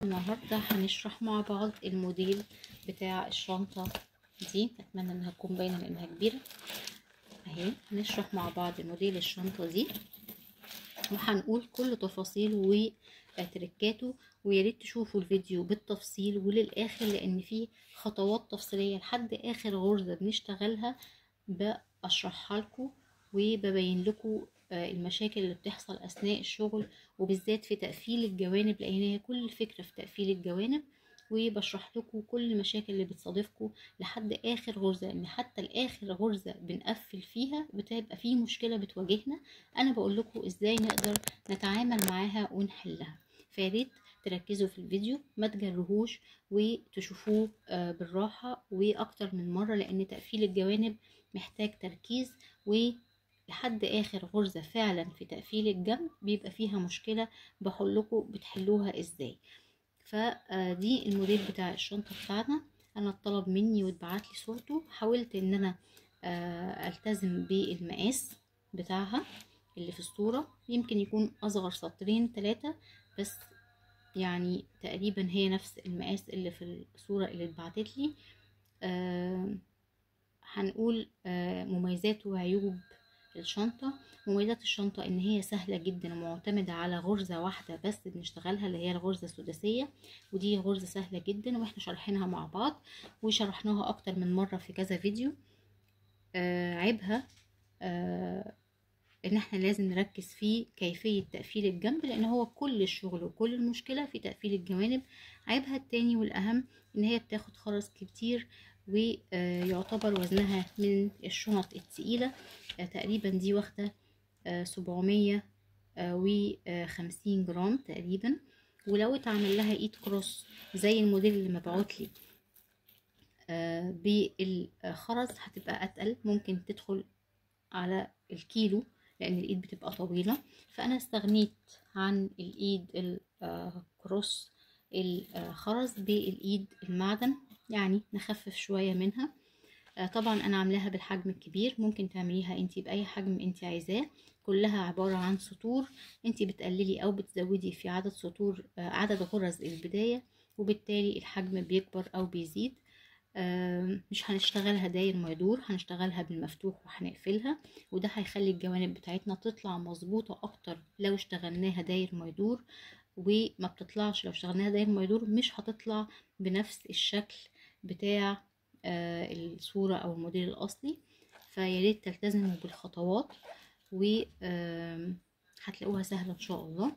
النهاردة هنشرح مع بعض الموديل بتاع الشنطة دي. اتمنى انها تكون باينة لانها كبيرة اهي. هنشرح مع بعض الموديل الشنطة دي وهنقول كل تفاصيله وتركاته، وياريت تشوفوا الفيديو بالتفصيل وللاخر لان فيه خطوات تفصيلية لحد اخر غرزة بنشتغلها بشرحها لكم وببين لكم المشاكل اللي بتحصل اثناء الشغل، وبالذات في تقفيل الجوانب لان هي كل الفكرة في تقفيل الجوانب. وبشرح لكم كل المشاكل اللي بتصادفكم لحد اخر غرزة، لان حتى الاخر غرزة بنقفل فيها بتبقى فيه مشكلة بتواجهنا. انا بقول لكم ازاي نقدر نتعامل معاها ونحلها، فياريت تركزوا في الفيديو ما تجرهوش وتشوفوه بالراحة واكتر من مرة، لان تقفيل الجوانب محتاج تركيز، ولحد اخر غرزة فعلا في تقفيل الجنب بيبقى فيها مشكلة بحلكم بتحلوها ازاي. فدي الموديل بتاع الشنطة بتاعنا. انا اتطلب مني واتبعت لي صورته، حاولت ان انا التزم بالمقاس بتاعها اللي في الصورة، يمكن يكون اصغر سطرين 3 بس، يعني تقريبا هي نفس المقاس اللي في الصورة اللي اتبعتت لي. هنقول مميزات وعيوب الشنطة. مميزات الشنطة ان هي سهلة جدا ومعتمدة على غرزة واحدة بس بنشتغلها اللي هي الغرزة السداسية، ودي غرزة سهلة جدا واحنا شارحينها مع بعض وشرحناها اكتر من مرة في كذا فيديو. عيبها ان احنا لازم نركز في كيفية تقفيل الجنب لان هو كل الشغل وكل المشكلة في تقفيل الجوانب. عيبها التاني والاهم ان هي بتاخد خرز كتير ويعتبر وزنها من الشنط التقيلة. تقريبا دي واخدة 750 جرام تقريبا، ولو اتعمل لها ايد كروس زي الموديل اللي مبعوت لي بالخرز هتبقى اتقل، ممكن تدخل على الكيلو لان الايد بتبقى طويلة. فانا استغنيت عن الايد الكروس الخرز بالايد المعدن، يعني نخفف شوية منها. طبعا انا عاملاها بالحجم الكبير، ممكن تعمليها انتي باي حجم انتي عايزاه. كلها عبارة عن سطور، انتي بتقللي او بتزودي في عدد سطور عدد غرز البداية، وبالتالي الحجم بيكبر او بيزيد. مش هنشتغلها داير ما يدور، هنشتغلها بالمفتوح وهنقفلها، وده هيخلي الجوانب بتاعتنا تطلع مظبوطة اكتر لو اشتغلناها داير ما يدور. وما بتطلعش لو اشتغلناها داير ما يدور مش هتطلع بنفس الشكل بتاع الصورة او الموديل الاصلي. فياريت تلتزموا بالخطوات و هتلاقوها سهلة ان شاء الله.